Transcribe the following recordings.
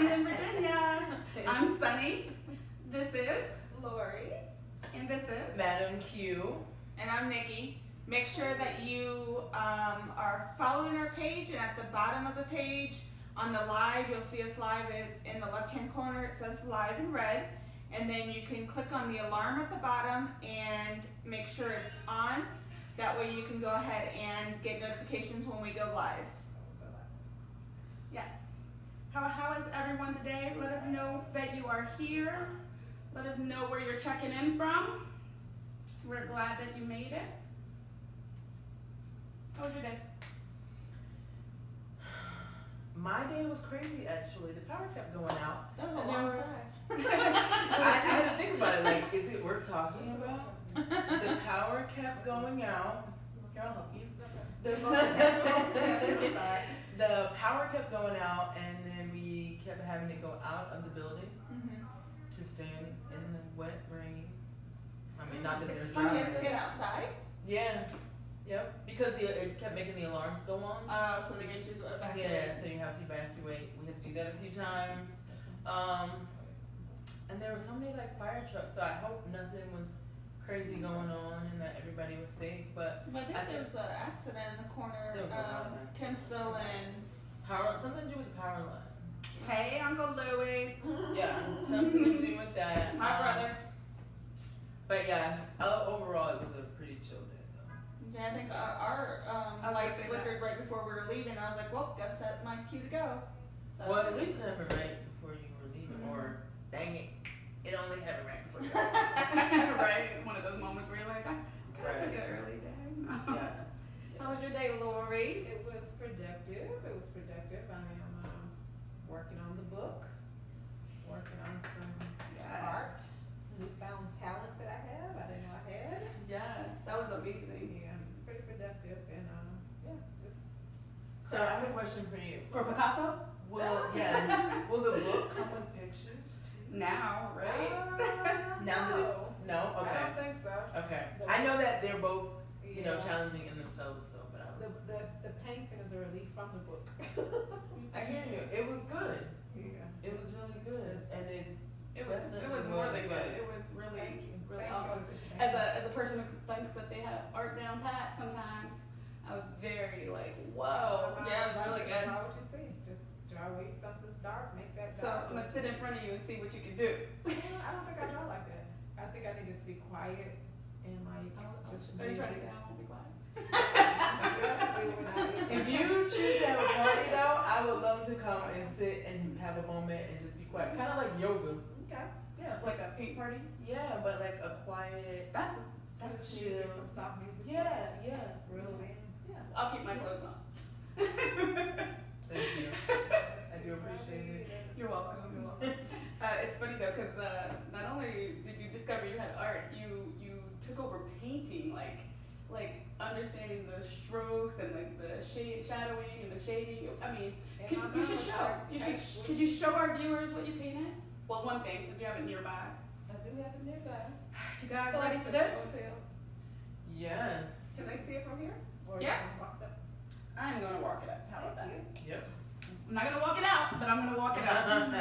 Maryland and Virginia. I'm Sunny. This is Lori. And this is Madam Q. And I'm Nikki. Make sure that you are following our page, and at the bottom of the page on the live, you'll see us live in the left-hand corner. It says live in red, and then you can click on the alarm at the bottom and make sure it's on. That way you can go ahead and get notifications when we go live. Yes. How is everyone today? Let us know that you are here. Let us know where you're checking in from. We're glad that you made it. How was your day? My day was crazy, actually. The power kept going out. That was a long time. I had to think about it. Like, is it worth talking about? The power kept going out. Here, I'll help you. The power kept going out, and then we kept having to go out of the building to stand in the wet rain. I mean, not that It's there's funny drivers. to get outside. Yeah. Yep. Because it kept making the alarms go on. So they get you to evacuate. Yeah, so you have to evacuate. We had to do that a few times. And there were so many like fire trucks, so I hope nothing was crazy going on and that everybody was safe. But I think there was an accident in the corner There was a lot of of that. Kinsville and something to do with the power lines. Hey, Uncle Louie. Yeah, something to do with that. My brother. But yes, overall it was a pretty chill day though. Yeah, I think our lights flickered right before we were leaving. I was like, well, gotta set my cue to go. So, Well, at least it happened right before you were leaving, or dang it only happened right before you were leaving. right? One of those moments where you're like, I took an early day. Yes. How was your day, Lori? It was productive. I am working on the book, working on some art, newfound talent that I have. I didn't know I had. Yes, that was amazing. Yeah, pretty productive, and yeah, just. So I have a question for you. For Picasso? Will the book come with pictures too? Now, right? Now that it's no, I okay, don't think so. okay. I know that they're both challenging in themselves. So, but I was The painting is a relief from the book. I hear you. It was good. Yeah. It was really good, and It was more than good. It was really, Thank you. really Thank awesome. you. As a person who thinks that they have art down pat, sometimes I was very like, whoa, yeah, it was really good. Draw what you see. Just draw where you something's dark, make that So dark. I'm gonna sit in front of you and see what you can do. I don't think I draw like that. I think I needed to be quiet and like just. Are you trying to say I won't be quiet? If you choose to have a party though, I would love to come and sit and have a moment and just be quiet, kind of like yoga. Okay. Yeah, like a paint party. Yeah, but like a quiet. That's Just chill. music, some soft music. Yeah. Really. yeah. I'll keep my clothes on. Thank you. I do appreciate it. You're welcome. You're welcome. It's funny though, because not only did you discover you had art, you took over painting, like understanding the strokes and like the shadowing and the shading. I mean, you should show. Could you show our viewers what you painted? Well, one thing, since you have it nearby. I do have it nearby. You guys So ready it's for a this? show and tell. Yes. Can they see it from here? Or Yeah. you can walk up? I'm gonna walk it up. How about that? Thank you. Yep. I'm not gonna walk it out, but I'm gonna walk it up.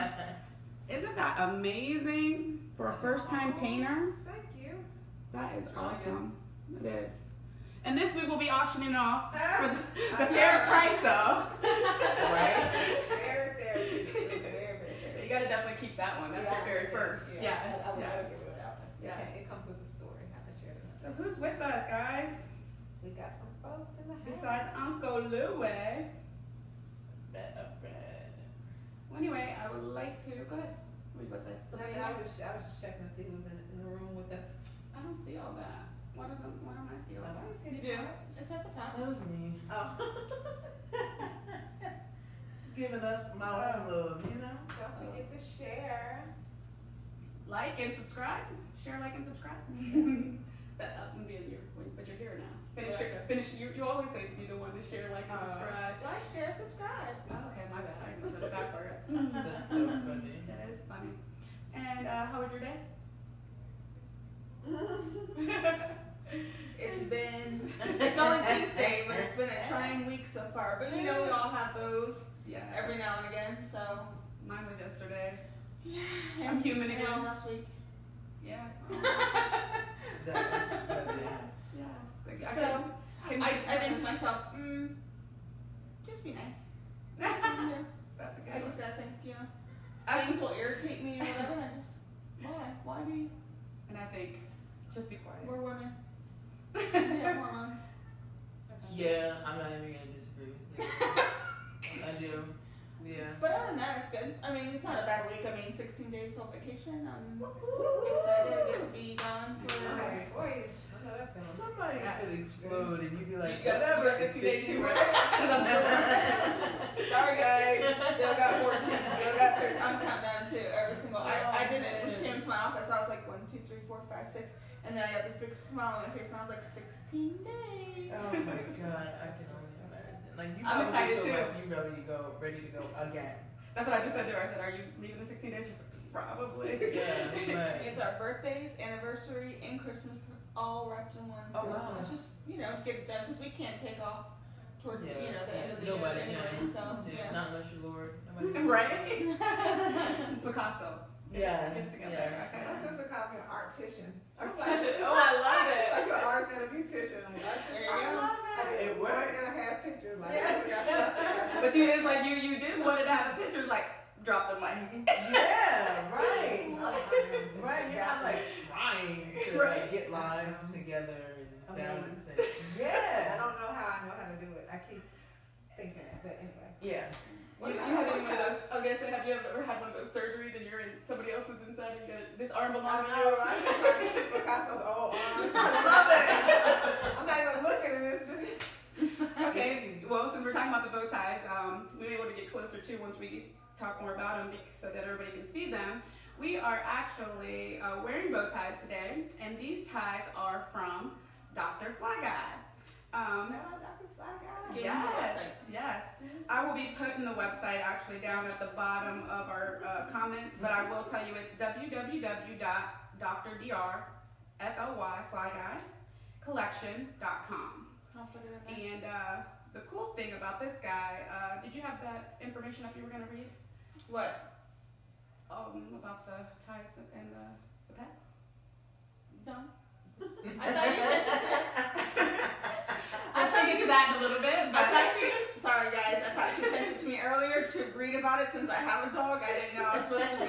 Isn't that amazing for a first-time painter? Thank you. That is It's really awesome. It is. And this week we'll be auctioning off for the I fair know. price of. Right? Very therapeutic. You gotta definitely keep that one. That's your very first. Yeah. Yes. I would yes. never give it out. Yes. Okay, it comes with a story. I have to share it. So who's with us, guys? We got some folks in the house. Besides Uncle Louie. Well, anyway, I would like to go ahead. What was it? Somebody I else? was just checking to see who's in the room with us. I don't see all that. Why don't I see all that? Somebody's You getting do. cards. It's at the top. That was me. Oh. Giving us my own love, you know? Don't forget to share. Like and subscribe. Share, like, and subscribe. That would be in your, but you're here now. Finish. You always say be the one to share, like, and subscribe. Like, share, subscribe. Oh, okay, my bad. I said it backwards. That's so funny. That is funny. And how was your day? It's only Tuesday, but it's been a trying week so far. But you know, we all have those Yeah. every now and again. So Mine was yesterday. Yeah. I'm human and again. last week. Yeah. That is funny. Yes. Like, So, can I think to myself, just be nice. Yeah. That's a good I one. just gotta think, you know, things will irritate me or whatever, and I just, why? Why be? And I think, just be quiet. We're women. We have hormones. Yeah, I'm not even gonna disagree with you. I do. Yeah. But other than that, it's good. I mean, it's not a bad week. I mean, 16 days till vacation. I'm excited to get to be gone for. I have your voice. I know that feeling. Somebody could explode and you'd be like, You got whatever, 16 days too, 15. right? 'Cause I'm Sorry, guys. Still got 14. Still got 30. I'm counting down too every single. I did it when she came into my office. I was like 1, 2, 3, 4, 5, 6, and then I got this big smile on my face, and I was like 16 days. Oh my god, I can only imagine. Like you I'm probably excited feel too. like you ready to go again. That's what I just said to her. I said, "Are you leaving in 16 days?" She said, "Probably." Yeah, right. It's our birthdays, anniversary, and Christmas all wrapped in one. Oh, wow. It's just, you know, get it done because we can't take off towards the, Yeah. the end of the Nobody, year yeah. anyway. So Yeah, not unless you're Lord. Nobody's Right? Picasso. Yeah. Get it together. Yeah. Okay. My sister called me an artician. Artician. Oh, I love Like it. you're an artist and a beautician. Like artist. There you go. I did It one works. and a half pictures. Like, Yeah. But you did like you did wanted to have the pictures like drop the mic. Yeah, right. Right. Right, you're not like trying to Right. like, get lines together and balance Amazing. it. I Yeah. don't know how I know how to do it. I keep thinking it, but anyway. Yeah. You had any one of those? I was gonna say, have you ever had one of those surgeries and you're in somebody else's inside and you got this arm belongs to you? right? It's Picasso's old arms. I love it. I'm not even looking at this. Just Okay, well, since we're talking about the bow ties, we may want to get closer to once we talk more about them so that everybody can see them. We are actually wearing bow ties today, and these ties are from Dr. Fly Guy. Shout out Dr. Fly Guy. Give them the Yes, website. yes. I will be putting the website actually down at the bottom of our comments, but I will tell you it's www.drdrflyguy.collection.com. I'll put it in there. And the cool thing about this guy, did you have that information up you were going to read? What? About the ties and the pets? No. I thought you said. I'll get to that in a little bit, I but thought she. Sorry guys, I thought she sent it to me earlier to read about it since I have a dog. I didn't know I was supposed to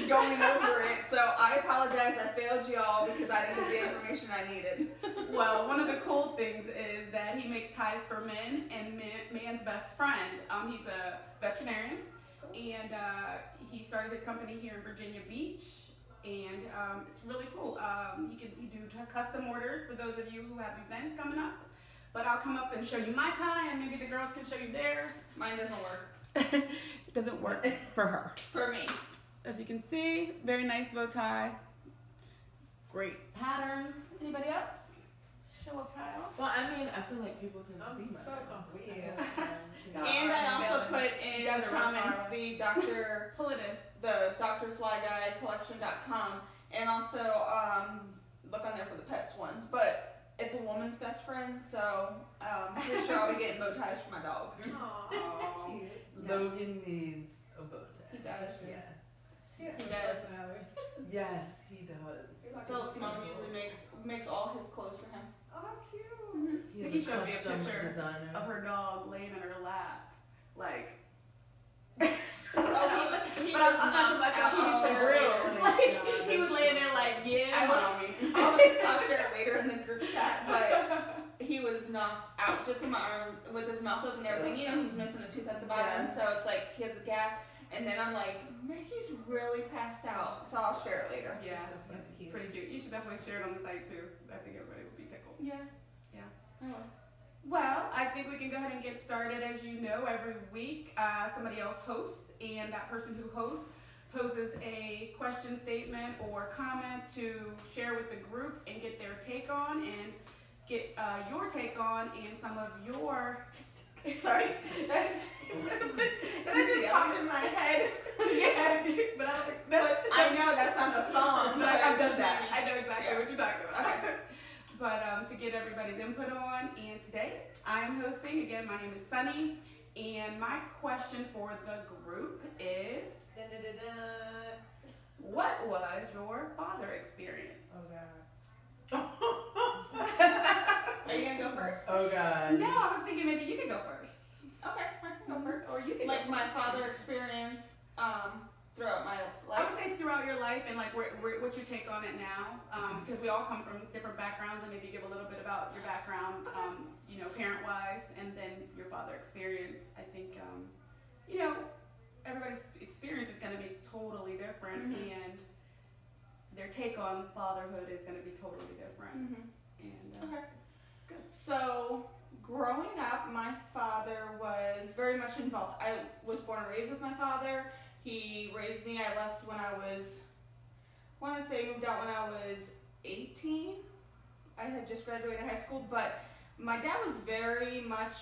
be going over it, so I apologize. I failed you all because I didn't get the information I needed. well, one of the cool things is that he makes ties for men and man's best friend. He's a veterinarian, and he started a company here in Virginia Beach. And it's really cool. You do custom orders for those of you who have events coming up. But I'll come up and show you my tie, and maybe the girls can show you theirs. Mine doesn't work It doesn't work for her. for me. As you can see, very nice bow tie. Great patterns. Anybody else? Show a tie off. Well, I mean, I feel like people can I'm see so mine. comfortable. Yeah. And I also put in You guys the are really comments far. the Dr. Pull it in. the Dr. Fly Guy collection.com, and also look on there for the pets ones. But it's a woman's best friend, so pretty sure I'll be getting bow ties for my dog. Aww, cute. Logan needs a bow tie. He does. Yes. He has He some does. personality. Yes, he does. He's like Phyllis a mom cute usually boy. makes all his clothes for him. Oh, cute. Mm-hmm. He showed me a custom picture designer. Of her dog laying in her lap. Like. Oh, But I'm not to myself, he was so real. Oh my Like, God, he was that's laying so there like, yeah, I will- mommy. I'll share it later in the group chat, but he was knocked out just in my arm with his mouth open and everything. You know, he's missing a tooth at the bottom, Yeah. so it's like he has a gap. And then I'm like, man, he's really passed out. So I'll share it later. Yeah, That's cute. pretty cute. You should definitely share it on the site too. I think everybody would be tickled. Yeah. Yeah. Oh. Well, I think we can go ahead and get started. As you know, every week somebody else hosts, and that person who hosts poses a question statement or comment to share with the group and get their take on, and get your take on and some of your. Sorry, that just popped in my head. Yeah, but I know that's not the song. But I've done that. I know exactly Yeah. what you're talking about. Okay. But to get everybody's input on, and today I am hosting. Again, my name is Sunny, And my question for the group is, Dun, dun, dun, dun. what was your father experience? Oh God. Are you gonna go first? Oh God. No, I was thinking maybe you could go first. Okay, I can go first. Or you could Like go my first. father experience throughout my I life. would say throughout your life and like what's your take on it now? Because we all come from different backgrounds, and maybe give a little bit about your background, parent-wise, and then your father experience. I think, everybody's experience is going to be totally different, Mhm. and their take on fatherhood is going to be totally different. Mhm. And Okay. good. So, growing up, my father was very much involved. I was born and raised with my father. He raised me. I left when I moved out when I was 18. I had just graduated high school, but my dad was very much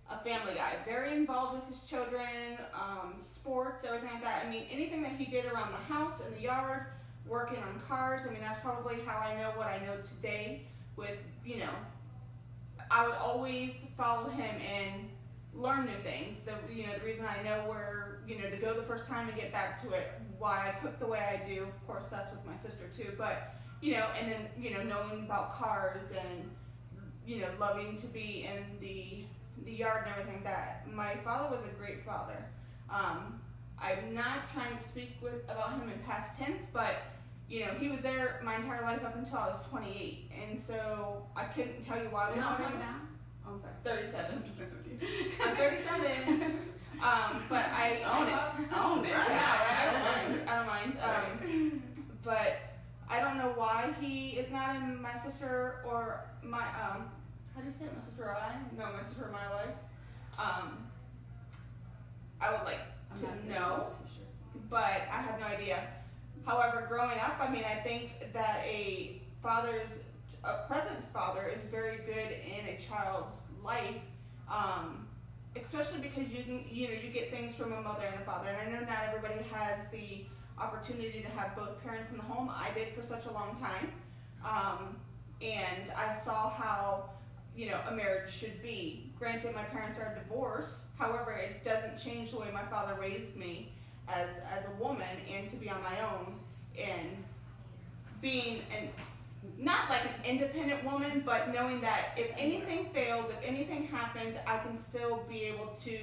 a family guy, very involved with his children, sports, everything like that. I mean, anything that he did around the house, in the yard, working on cars. I mean, that's probably how I know what I know today with, I would always follow him and learn new things. The reason I know where, to go the first time and get back to it, why I cook the way I do. Of course, that's with my sister too. But, and then, knowing about cars and, loving to be in the yard and everything like that. My father was a great father. I'm not trying to speak about him in past tense, but he was there my entire life up until I was 28, and so I couldn't tell you why. How old are you now? Oh, I'm sorry. 37. I'm just messing with you. I'm 37. But I Own it. Own it. Right. Yeah, I don't mind. But I don't know why he is not in my sister or my how do you say it? My sister or I? No, my sister or my life. I would like I'm to not gonna know, use a t-shirt. but I have no idea. However, growing up, I mean, I think that a present father is very good in a child's life, especially because you get things from a mother and a father. And I know not everybody has the opportunity to have both parents in the home. I did for such a long time, and I saw how a marriage should be. Granted, my parents are divorced. However, it doesn't change the way my father raised me as a woman, and to be on my own and being not like an independent woman, but knowing that if anything failed, if anything happened, I can still be able to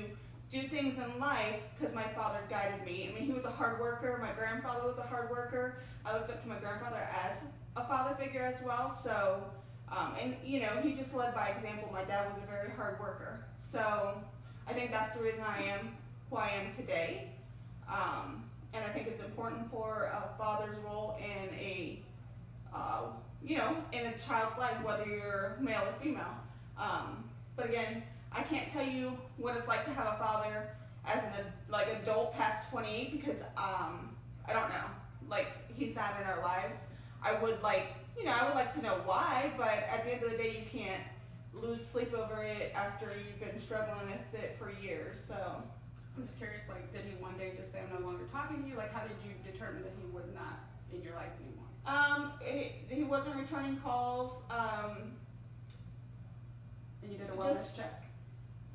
do things in life because my father guided me. I mean, he was a hard worker. My grandfather was a hard worker. I looked up to my grandfather as a father figure as well. So, and he just led by example. My dad was a very hard worker. So I think that's the reason I am who I am today. And I think it's important for a father's role in in a child's life, whether you're male or female. But again, I can't tell you what it's like to have a father as an adult past 28 because I don't know. Like, he's not in our lives. I would like to know why, but at the end of the day, you can't lose sleep over it after you've been struggling with it for years. So I'm just curious, like, did he one day just say, I'm no longer talking to you? Like, how did you determine that he was not in your life anymore? he wasn't returning calls. And you did a wellness check?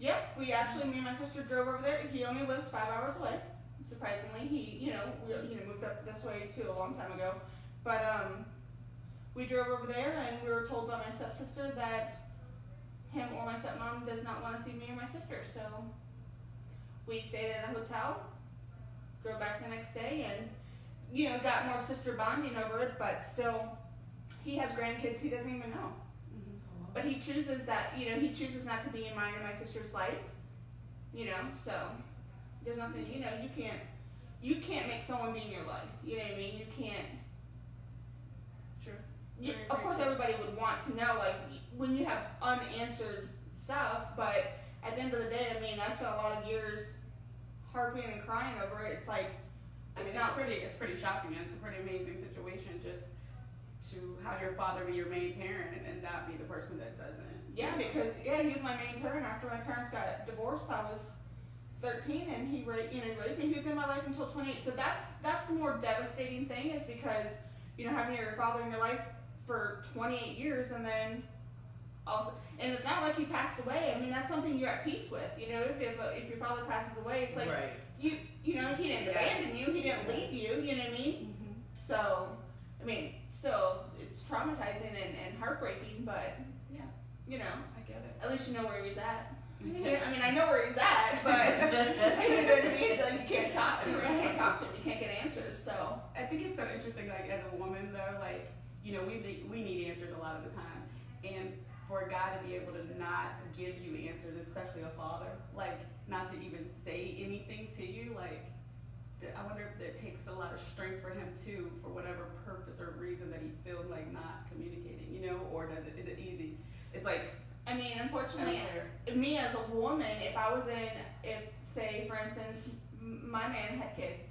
Yep, me and my sister drove over there. He only lives 5 hours away. Surprisingly, we moved up this way too a long time ago. But we drove over there, and we were told by my stepsister that him or my stepmom does not want to see me or my sister. So we stayed at a hotel, drove back the next day, and got more sister bonding over it. But still, he has grandkids he doesn't even know. But he chooses that, he chooses not to be in mine or my sister's life, so there's nothing, you can't make someone be in your life, you know what I mean? You can't. Sure. Of course, everybody would want to know, like, when you have unanswered stuff, but at the end of the day, I mean, I spent a lot of years harping and crying over it. It's like, it's pretty shocking, and it's a pretty amazing situation just to have your father be your main parent and not be the person that doesn't. Yeah, because he was my main parent after my parents got divorced. I was 13, and he raised me. He was in my life until 28. So that's the more devastating thing, is because having your father in your life for 28 years, and then also, and it's not like he passed away. I mean, that's something you're at peace with. You know, if your father passes away, it's like Right. you know, he didn't abandon you, he didn't leave you. You know what I mean? Mm-hmm. So, I mean, still, it's traumatizing and heartbreaking, but yeah, you know, I get it. at least you know where he's at. Okay. I mean, I know where he's at, but you know what I mean? It's like you can't talk. You can't talk to him. You can't get answers. So I think it's so interesting, like as a woman though, like, you know, we need answers a lot of the time. And for a guy to be able to not give you answers, especially a father, like not to even say anything to you, like I wonder if it takes a lot of strength for him too, for whatever purpose or reason that he feels like not communicating, you know, or is it easy? It's like, I mean, unfortunately, me as a woman, if say, for instance, my man had kids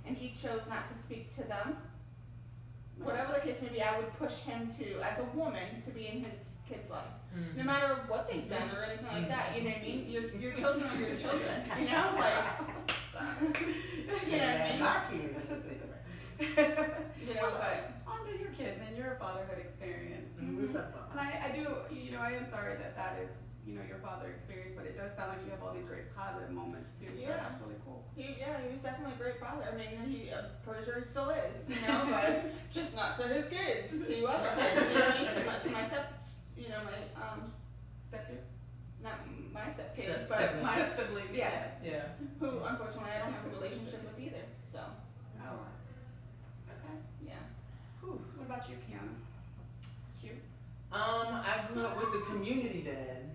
and he chose not to speak to them, whatever the case may be, I would push him to, as a woman, to be in his kid's life. Mm-hmm. No matter what they've done or anything like that, you know what I mean? Your children are your children, you know? Like, you know what I mean? My kid is the same. You know, but on to your kids and your fatherhood experience. We'll talk about And I do, you know, I am sorry that is, you know, your father experience, but it does sound like you have all these great positive moments too. So Yeah. that's really cool. he was definitely a great father. I mean, I'm pretty sure he still is, you know, but just not to his kids, to other kids, you know what I mean? To my Step kid? not my step kids, Step- but My siblings. yeah, Yeah. who unfortunately I don't have a relationship with either. So, Oh. Okay. yeah. Whew. What about you, Kiana? You? I grew up with a community dad.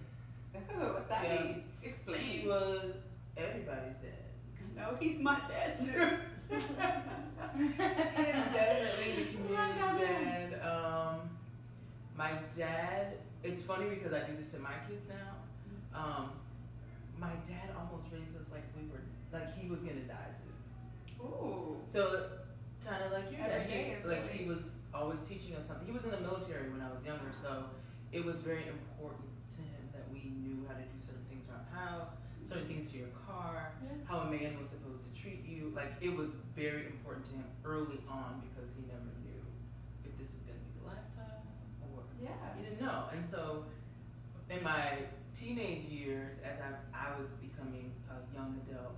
Oh, what that Yeah. mean? Explain. He was everybody's dad. No, he's my dad too. He's definitely the community dad. My dad, it's funny because I do this to my kids now. My dad almost raised us like he was gonna die soon. Ooh. So kind of like your Every dad, day is like really- he was always teaching us something. He was in the military when I was younger, so it was very important to him that we knew how to do certain things around the house, certain things to your car, Yeah. how a man was supposed to treat you. Like it was very important to him early on because he never knew if this was going to be the last time or Yeah. he didn't know. And so in my teenage years, as I was becoming a young adult,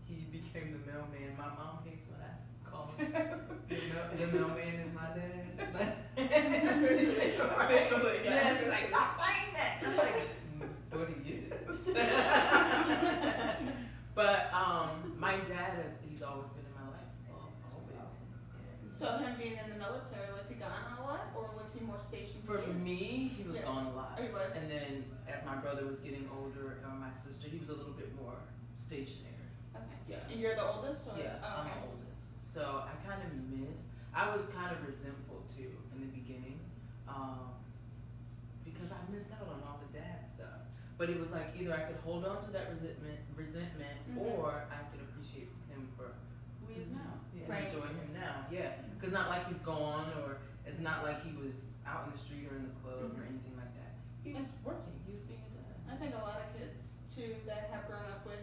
he became the mailman. My mom hates when I call him the mailman is my dad. Officially, Yeah, she's like, stop saying that. I'm like, but he is. But my dad he's always been in my life. Always. Yeah. So him being in the military, was he gone a lot, or was he more stationed? For here? me, he was Yeah. gone a lot. Oh, he was? And then as my brother was getting older, or my sister, he was a little bit more stationary. Okay. Yeah. And you're the oldest, or? Yeah, Oh, I'm okay. the oldest. So I kind of I was kind of resentful too in the beginning, because I missed out on all the dad stuff. But it was like either I could hold on to that resentment, Mhm. or I could appreciate him for who he is now. Yeah. Right. Enjoy him now. Yeah. Because not like he's gone, or it's not like he was out in the street or in the club or Mhm. anything like that. He was working. He was being a I dad. think a lot of kids too that have grown up with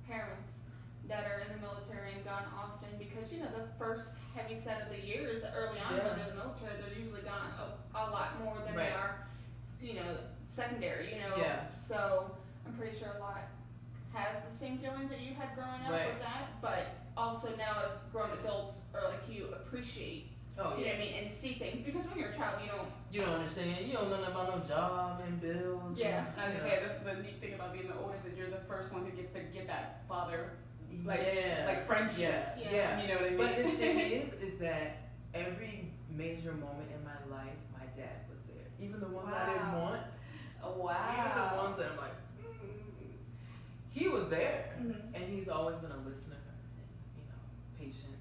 parents that are in the military and gone often, because you know the first heavy set of the years early on Yeah. when they're in the military, they're usually gone a lot more than they Right. are, you know, secondary. You know, Yeah. so I'm pretty sure a lot has the same feelings that you had growing up Right. with that, but also now as grown adults, or like you appreciate, Oh you know yeah. what I mean, and see things, because when you're a child, you don't. You don't understand. You don't know nothing about no job and bills. Yeah. I was and, gonna say the neat thing about being the oldest is you're the first one who gets to get that father like yeah. like friendship. Yeah. Yeah. Yeah. You know what I mean? But the thing is that every major moment in my life, my dad was there. Even the ones I didn't Wow. want. Oh, Even the wow. ones that I'm like, he was there. Mhm. And he's always been a listener and, patient.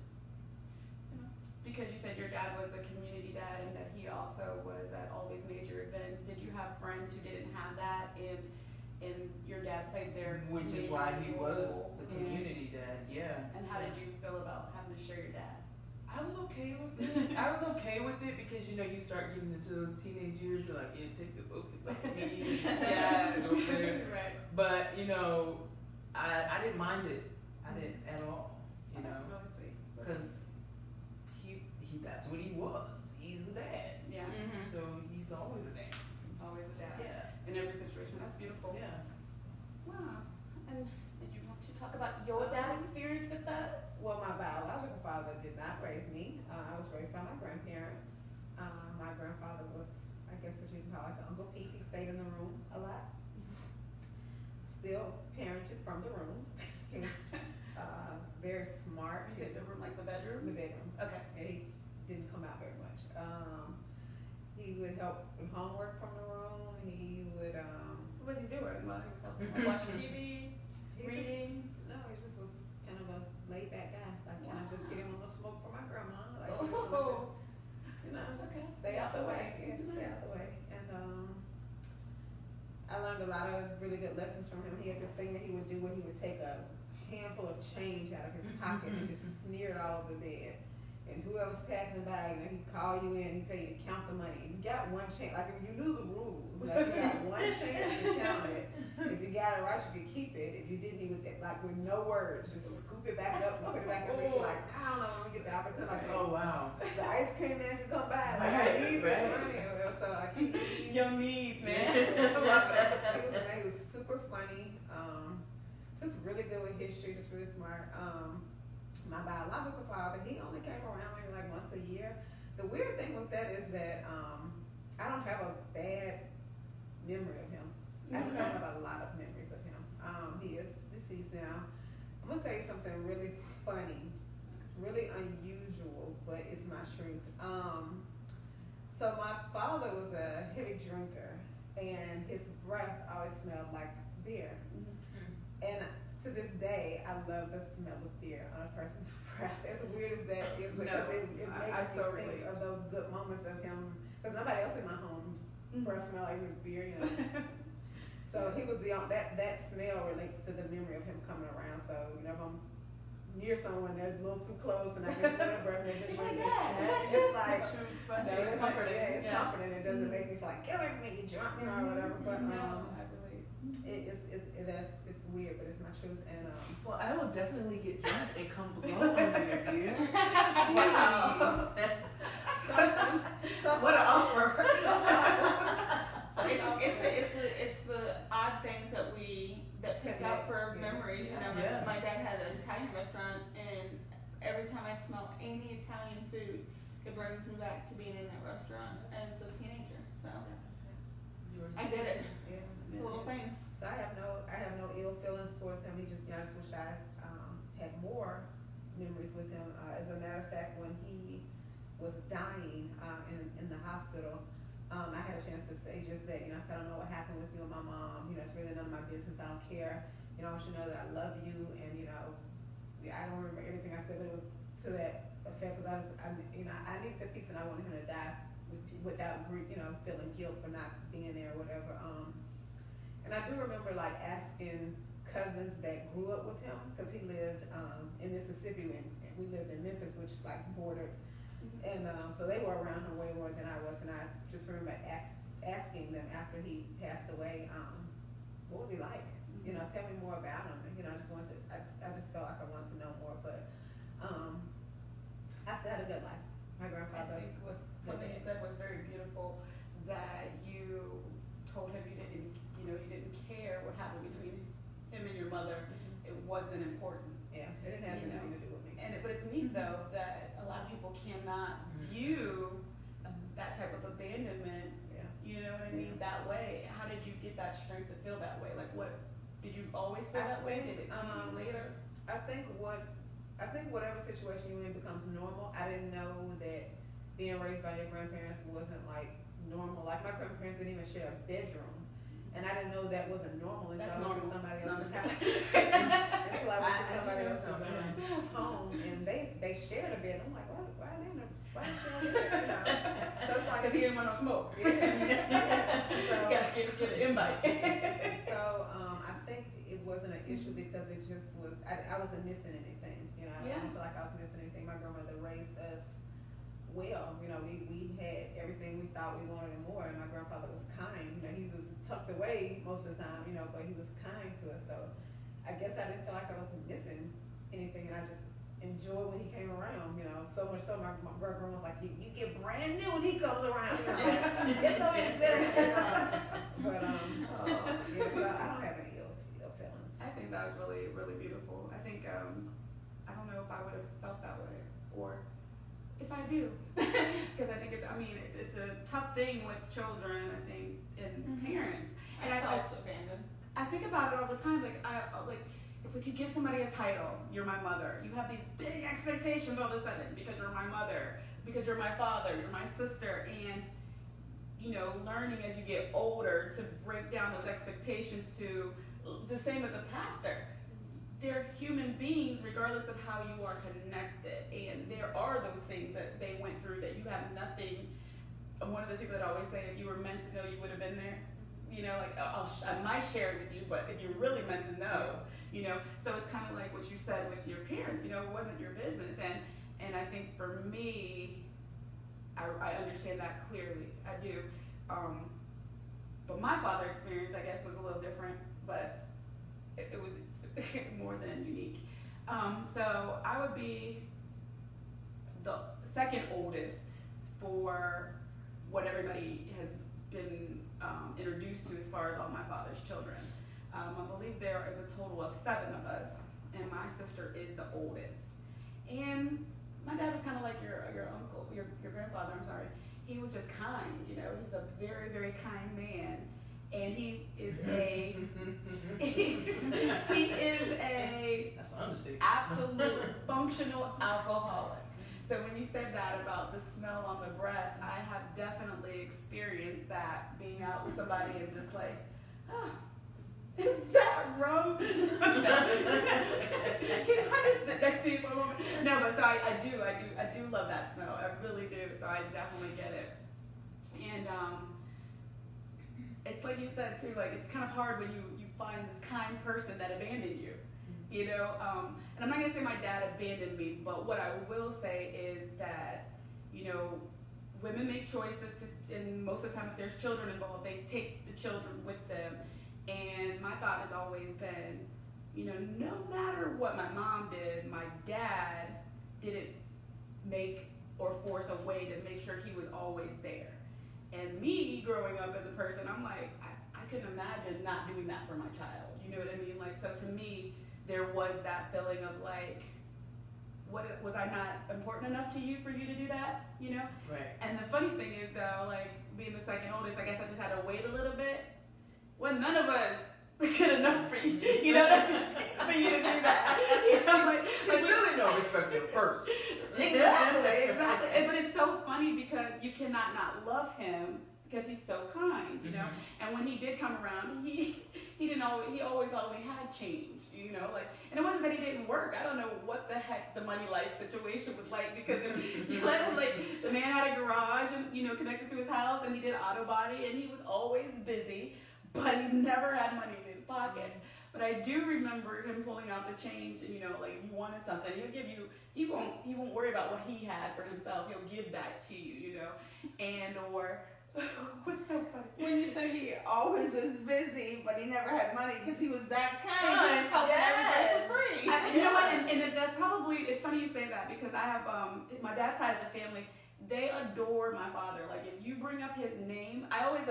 Because you said your dad was a community dad and that he also was at all these major events. Did you have friends who didn't have that and your dad played their Which is major why he was role the in- community dad, yeah. And how did you feel about having to share your dad? I was okay with it. I was okay with it because you start getting into those teenage years. You're like, yeah, take the focus off of me. Yes. Go there. Right. But I didn't mind it. I didn't at all. That's really sweet. Because he that's what he was. He's a dad. Yeah. Mm-hmm. So he's always a dad. Always a dad Yeah. in every situation. That's beautiful. Yeah. Wow. And did you want to talk about your dad experience with us? Well, my biological father did not raise me. I was raised by my grandparents. My grandfather was, I guess what you can call like an Uncle Pete. He stayed in the room a lot. Still parented from the room. He was very smart. You said the room, like the bedroom? The bedroom. Okay. And he didn't come out very much. He would help with homework from the room. He would. What was he doing while he was helping? Like watching TV? Reading? No, he just was kind of a laid back guy. Like, can I just get him a little smoke for my grandma? Like, Oh. just stay out the way. Yeah, just stay out the way. And I learned a lot of really good lessons from him. He had this thing that he would do where he would take a handful of change out of his pocket and just smear it all over the bed. And whoever's passing by, he'd call you in, he'd tell you to count the money. You got one chance, like if you knew the rules, like you got one chance to count it. If you got it right, you could keep it. If you didn't, he would, like with no words, just scoop it back up and put it back in. So you're like, I don't know when we get the opportunity. Like, Oh wow. the ice cream man can come by. Like, I need this money. So I keep Your needs, man. Love that. He was super funny. Just really good with history, just really smart. My biological father, he only came around maybe like once a year. The weird thing with that is that I don't have a bad memory of him. I just don't have a lot of memories of him. He is deceased now. I'm gonna tell you something really funny, really unusual, but it's my truth. So my father was a heavy drinker, and his breath always smelled like beer. And to this day, I love the smell of beer on a person's breath. As weird as that is, because it makes me think of those good moments of him. Because nobody else in my home's breath smell like beer, So he was that smell relates to the memory of him coming around. So if I'm near someone, they're a little too close, and I can smell their breath, and they've been drinking. It's like it's comforting. Yeah, it's comforting. It doesn't make me feel like get away from me, you drunk, or whatever. But I believe. it's weird, but it's my truth. And Well, I will definitely get drunk and come blow on you, dear. Wow. What an offer. It's the odd things that pick out for memories. Yeah. My dad had an Italian restaurant, and every time I smell any Italian food, it brings me back to being in that restaurant as a teenager. So I did it. Yeah. It's little things. So I have no ill feelings towards him. I just wish I had more memories with him. As a matter of fact, when he was dying in the hospital, I had a chance to say just that. I said, I don't know what happened with you and my mom. It's really none of my business. I don't care. I want you to know that I love you, and I don't remember everything I said, but it was to that effect because I needed the peace, and I wanted him to die without grief, feeling guilt for not being there or whatever. And I do remember like asking cousins that grew up with him, because he lived in Mississippi and we lived in Memphis, which like bordered. And so they were around him way more than I was, and I just remember asking them after he passed away, what was he like? Tell me more about him. And I just felt like I wanted to know more, but I still had a good life. My grandfather I think something you said was very beautiful, that you told him you didn't care what happened between him and your mother. It wasn't important. Yeah, it didn't have anything to do with me. But it's neat though that a lot of people cannot view that type of abandonment. Yeah. You know what I mean? That way. How did you get that strength to feel that way? Like, what did you always feel that way? Did it come later? I think whatever situation you're in becomes normal. I didn't know that being raised by your grandparents wasn't like normal. Like my grandparents didn't even share a bedroom. And I didn't know that wasn't normal until I went to somebody else's house. Until I went to somebody else's home, and they shared a bed. I'm like, why are they sharing a bed? So it's like, because he didn't want no smoke. Yeah. So, you gotta get an invite. So I think it wasn't an issue because it just was. I wasn't missing anything. I didn't feel like I was missing anything. My grandmother raised us well. We had everything we thought we wanted and more, and my grandfather was kind. He was tucked away most of the time, but he was kind to us. So I guess I didn't feel like I was missing anything, and enjoyed when he came around, you know. So much so my girlfriend was like, you get brand new when he comes around, you know. It's so exciting. But yeah, so I don't have any ill feelings. I think that was really, really beautiful. I think, I don't know if I would have felt that way, or if I do, because I think it's a tough thing with children, I think, and parents. And I felt abandoned. I think about it all the time. It's like you give somebody a title. You're my mother. You have these big expectations all of a sudden because you're my mother, because you're my father, you're my sister, and learning as you get older to break down those expectations to the same as a pastor. They're human beings regardless of how you are connected, and there are those things that they went through that you have nothing. I'm one of those people that always say, if you were meant to know, you would have been there. I might share it with you, but if you're really meant to know, so it's kind of like what you said with your parents, it wasn't your business. And I think for me, I understand that clearly. I do. But my father experience, I guess, was a little different, but it was more than unique. So I would be the second oldest for what everybody has been introduced to as far as all my father's children. I believe there is a total of 7 of us, and my sister is the oldest. And my dad was kind of like your uncle, your grandfather, I'm sorry. He was just kind, he's a very, very kind man. And he is a that's an understatement. Absolute functional alcoholic. So when you said that about the smell on the breath, I have definitely experienced that, being out with somebody and just like, is that rum? Can I just sit next to you for a moment? No, but so I do love that smell. I really do. So I definitely get it. And it's like you said too, like it's kind of hard when you find this kind person that abandoned you. And I'm not gonna say my dad abandoned me, but what I will say is that, women make choices and most of the time if there's children involved, they take the children with them. And my thought has always been, no matter what my mom did, my dad didn't make or force a way to make sure he was always there. And me growing up as a person, I'm like, I couldn't imagine not doing that for my child. You know what I mean? Like, so to me, there was that feeling of like, was I not important enough to you for you to do that? Right. And the funny thing is though, like being the second oldest, I guess I just had to wait a little bit. Well, none of us good enough for you, for you to do that. There's really no respect of person. Exactly. But it's so funny because you cannot not love him because he's so kind, And when he did come around, he always had change, and it wasn't that he didn't work. I don't know what the heck the money life situation was like because the man had a garage and connected to his house and he did auto body and he was always busy, but he never had money in his pocket. But I do remember him pulling out the change and like if you wanted something, he'll give you. He won't worry about what he had for himself. He'll give that to you, and or. What's so funny? When you say he always was busy, but he never had money because he was that kind. He just helped everybody for free. You know what? And that's probably, it's funny you say that because I have my dad's side of the family. They adore my father. Like if you bring up his name, I was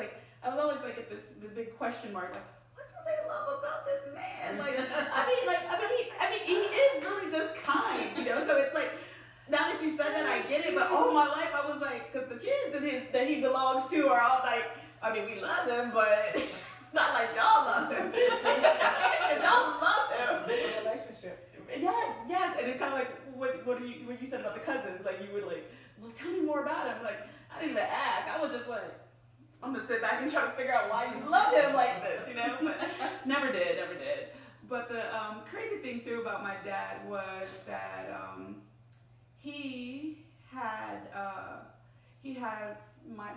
always like at the big question mark. Like, what do they love about this man? Like, he is really just kind. So it's like. Now that you said that, I get it, but all my life I was like, because the kids that he belongs to are all like, we love him, but not like y'all love him. Y'all love him. Relationship. Yes, and it's kind of like what you said about the cousins. Like you were like, well, tell me more about him. Like I didn't even ask. I was just like, I'm gonna sit back and try to figure out why you love him like this, But never did. But the crazy thing too about my dad was that. He has me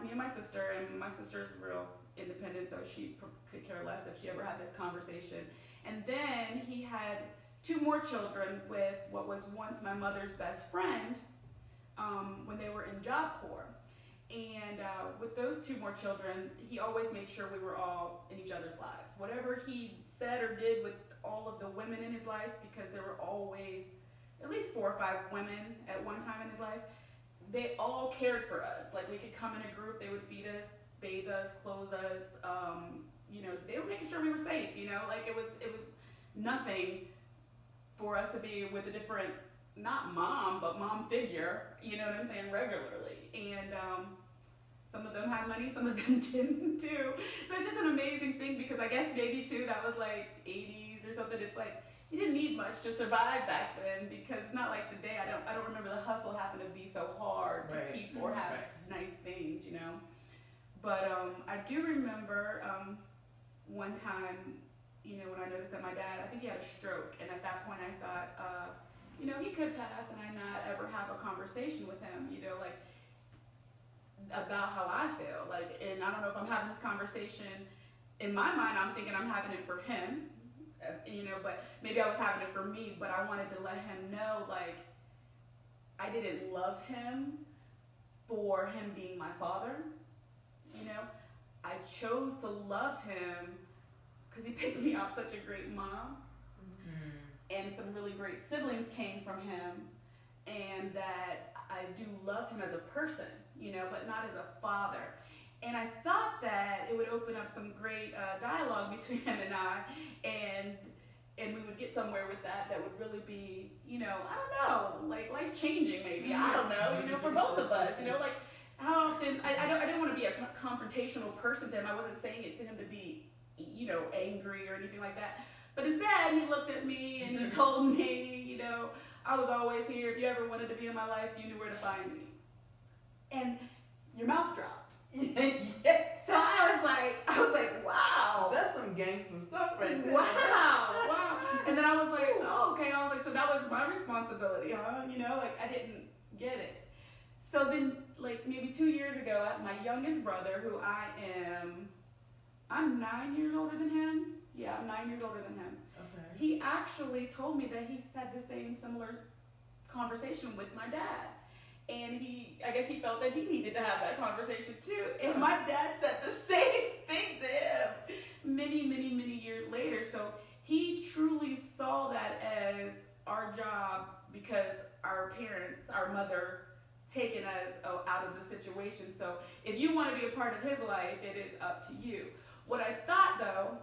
and my sister, and my sister's real independent, so she could care less if she ever had this conversation. And then he had 2 more children with what was once my mother's best friend when they were in Job Corps. And with those 2 more children, he always made sure we were all in each other's lives. Whatever he said or did with all of the women in his life, because there were always at least 4 or 5 women at one time in his life. They all cared for us. Like, we could come in a group, they would feed us, bathe us, clothe us. You know, they were making sure we were safe. You know, like it was nothing for us to be with a different, not mom, but mom figure. You know what I'm saying? Regularly, and some of them had money, some of them didn't too. So it's just an amazing thing, because I guess maybe too that was like 80s or something. It's like you didn't need much to survive back then, because it's not like today. I don't remember the hustle having to be so hard to keep or have nice things, you know. But I do remember one time, you know, when I noticed that my dad, I think he had a stroke, and at that point I thought, you know, he could pass and I not ever have a conversation with him, you know, like about how I feel, like, and I don't know if I'm having this conversation, in my mind I'm thinking I'm having it for him, you know, but maybe I was having it for me, but I wanted to let him know, like, I didn't love him for him being my father, you know. I chose to love him because he picked me out such a great mom, and some really great siblings came from him, and that I do love him as a person, you know, but not as a father. And I thought that it would open up some great dialogue between him and I, and we would get somewhere with that would really be, you know, I don't know, like life-changing maybe, I don't know, you know, for both of us, you know, like how often, I didn't want to be a confrontational person to him. I wasn't saying it to him to be, you know, angry or anything like that. But instead, he looked at me and he told me, you know, I was always here. If you ever wanted to be in my life, you knew where to find me. And your mouth dropped. So I was like, wow. That's some gangster stuff right there. Wow. And then I was like, oh, okay. I was like, so that was my responsibility, huh? You know, like I didn't get it. So then, like maybe 2 years ago, my youngest brother, who I'm 9 years older than him. Yeah, I'm 9 years older than him. Okay. He actually told me that he's had the similar conversation with my dad. And I guess he felt that he needed to have that conversation too. And my dad said the same thing to him many, many, many years later. So he truly saw that as our job, because our parents, our mother, taken us out of the situation. So if you want to be a part of his life, it is up to you. What I thought though,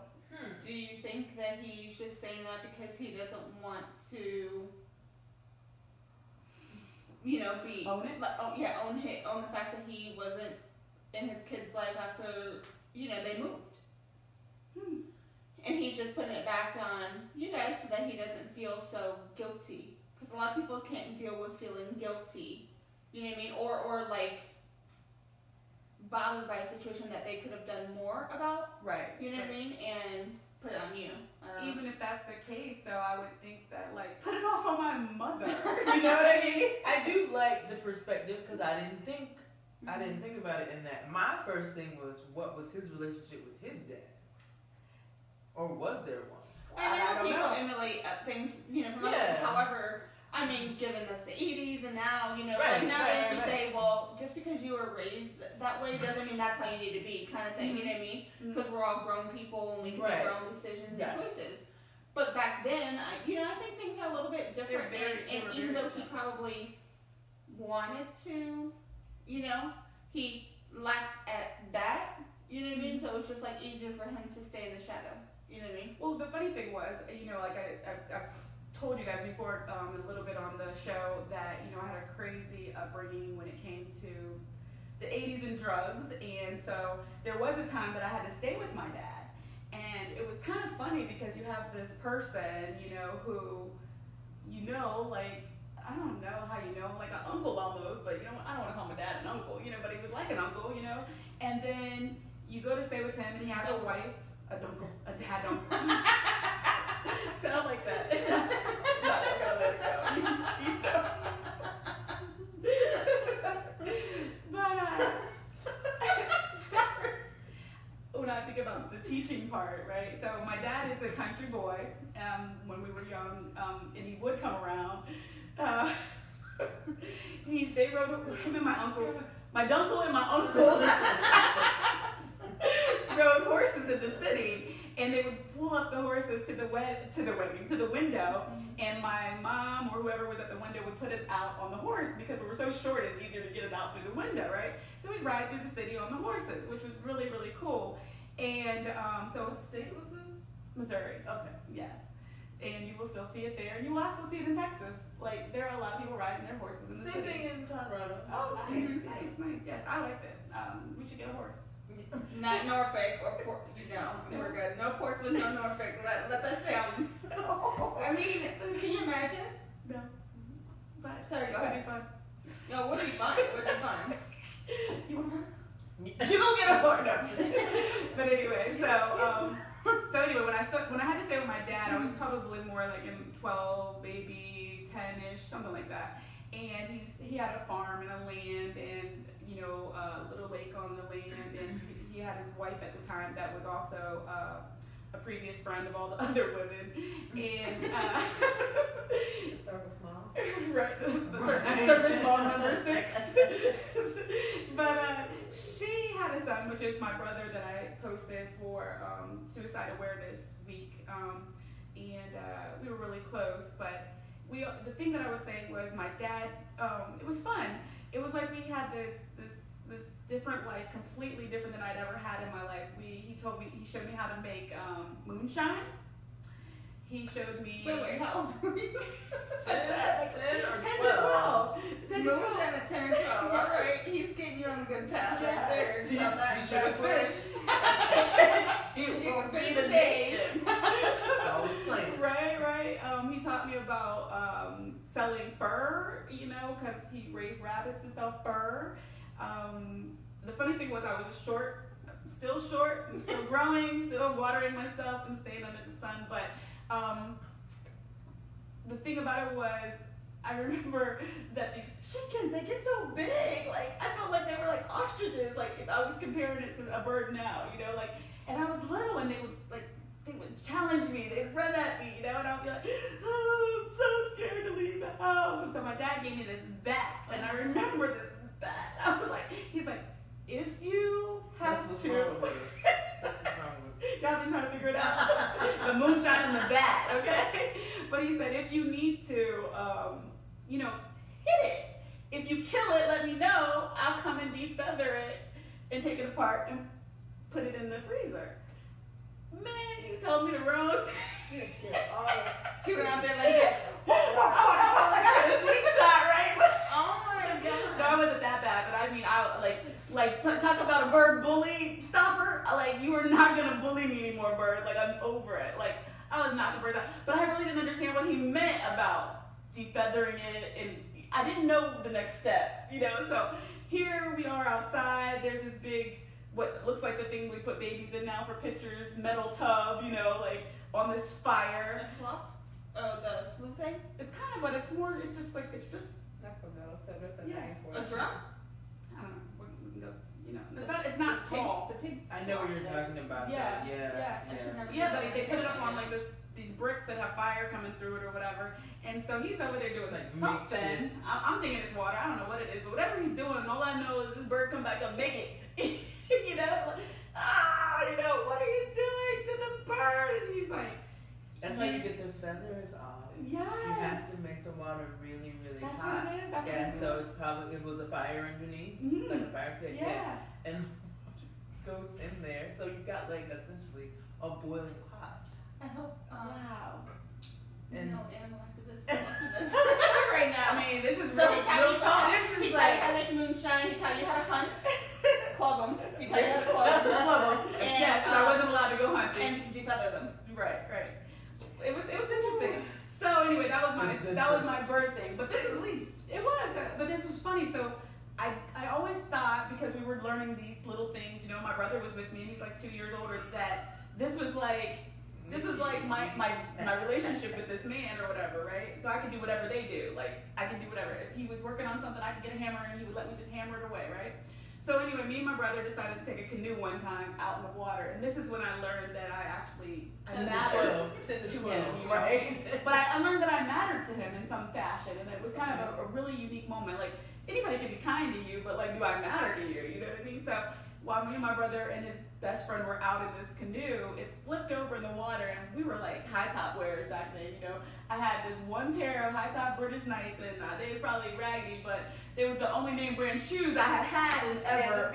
do you think that he's just saying that because he doesn't want to, you know, own it? Own the fact that he wasn't in his kid's life after, you know, they moved. And he's just putting it back on you guys so that he doesn't feel so guilty. Because a lot of people can't deal with feeling guilty, you know what I mean? Or like bothered by a situation that they could have done more about. Right. You know what I mean? And put it on you. Even if that's the case, though, I would think that, like, put it off on my mother. You know what I mean? I do like the perspective, because I didn't think about it in that. My first thing was, what was his relationship with his dad? Or was there one? I know people emulate things, you know, from others. However, I mean, given that's the 80s and now, you know, like nowadays we say, well, just because you were raised that way doesn't mean that's how you need to be, kind of thing, you know what I mean? Because we're all grown people and we can make our own decisions and choices. But back then, I think things are a little bit different. And even though he probably wanted to, you know, he lacked at that, you know what I mean? So it was just like easier for him to stay in the shadow, you know what I mean? Well, the funny thing was, you know, like I've told you guys before a little bit on the show that, you know, I had a crazy upbringing when it came to the 80s and drugs, and so there was a time that I had to stay with my dad, and it was kind of funny because you have this person, you know, who, you know, like, I don't know how you know, like an uncle almost, but you know, I don't want to call my dad an uncle, you know, but he was like an uncle, you know, and then you go to stay with him and he has a wife, a dunkle, a dad uncle. Sound like that. I'm not gonna let it go. You know. But when I think about the teaching part, right? So my dad is a country boy. When we were young, and he would come around. They rode him and my uncles, my dunkle and my uncle rode horses in the city, and they would pull up the horses to the window, and my mom or whoever was at the window would put us out on the horse because we were so short. It's easier to get us out through the window, right? So we'd ride through the city on the horses, which was really, really cool. And so What state was this? Missouri, Okay. yes. And you will still see it there, and you will also see it in Texas. Like, there are a lot of people riding their horses in the Same city. thing in Colorado. Oh, Same nice, thing. nice. Yes, I liked it. We should get a horse. Not Norfolk or Port, we're good. No Portsmouth, no Norfolk. Let that sound. I mean, can you imagine? No. But Sorry, go it'd ahead. be fun. No, would be fun. Would be fun. You want a horse? You gonna get a horse? No. But anyway, so anyway, when I had to stay with my dad, I was probably more like in 12, maybe 10-ish, something like that. And he had a farm and a land, and a little lake on the land, and he had his wife at the time that was also a previous friend of all the other women, and The circle small. right, the service small number 6. But she had a son, which is my brother that I posted for Suicide Awareness Week, and we were really close. But the thing that I was saying was my dad. It was fun. It was like we had this different life, completely different than I'd ever had in my life. He showed me how to make moonshine. He showed me. Wait, how old were you? 10 or 10 to 12. 12. 10 to 12. Moonshine at 10 or 12. All right, he's getting you on a good path right there. Teach So that- her to that's where- fish. She You will can feed feed a the nation. Oh, it's like Right. He taught me about selling fur, because he raised rabbits to sell fur. The funny thing was I was still short, and still growing, still watering myself and staying under the sun. But the thing about it was, I remember that these chickens, they get so big. Like, I felt like they were like ostriches. Like, if I was comparing it to a bird now, and I was little, and they would challenge me, they'd run at me, and I'd be like, oh, I'm so scared to leave the house. And so my dad gave me this bat, and I remember this bat. I was like, he's like, if you have that's what's to, wrong with it. That's what's wrong with it. y'all been trying to figure it out. The moonshine and the bat, okay? But he said, if you need to, hit it. If you kill it, let me know. I'll come and defeather it and take it apart and put it in the freezer. Man, you told me the wrong thing. You kill all of She went out there like that. I got a slingshot, right? Oh my god. No, it wasn't that bad, but I mean, talk about a bird bully stopper. You are not gonna bully me anymore, bird. I'm over it. I was not the bird out. But I really didn't understand what he meant about defeathering it, and I didn't know the next step, So here we are outside. There's this big, what looks like the thing we put babies in now for pictures, metal tub, on this fire. The slop? Oh, the sloop thing? It's kind of, but it's more. It's just. Not for metal tub, that's a Yeah. name for A it. drum? I don't know. It's not tall. The pig. I know what you're talking about. Yeah, though. yeah. I should never- Yeah, but they put it up on these bricks that have fire coming through it or whatever. And so he's over there doing It's like something. makeshift. I'm thinking it's water. I don't know what it is, but whatever he's doing, all I know is this bird come back and make it. What are you doing to the bird? And he's like, That's how you get the feathers off. yes. You have to make the water really, really That's hot. what it is. That's Yeah, what it so it's probably, it was a fire underneath, Mhm. like a fire pit. Yeah. And goes in there, so you got essentially a boiling pot. I hope, Wow. And no animal activists listen to this right now. I mean, this is So real, he taught real you talk. how, This he is taught you how to like make moonshine, he taught you how to hunt, club them, he taught you how to club them, love them. And, Yes, 'cause I wasn't allowed to go hunting. and defeather them. Right. It was interesting. So anyway, that was my bird thing. But this at is least. it was. But this was funny. So I always thought, because we were learning these little things, my brother was with me and he's like 2 years older, that this was like my relationship with this man or whatever, right? So I could do whatever they do. I could do whatever. If he was working on something, I could get a hammer and he would let me just hammer it away, right? So anyway, me and my brother decided to take a canoe one time out in the water, and this is when I learned that I 10 to mattered 12, 10 to to 12, him, right? But I learned that I mattered to him in some fashion, and it was kind of a really unique moment. Anybody can be kind to you, but do I matter to you? You know what I mean? So while me and my brother and his best friend were out in this canoe, it flipped over in the water, and we were like high top wearers back then, you know. I had this one pair of high top British Knights, and they was probably raggedy, but they were the only name brand shoes I had in forever,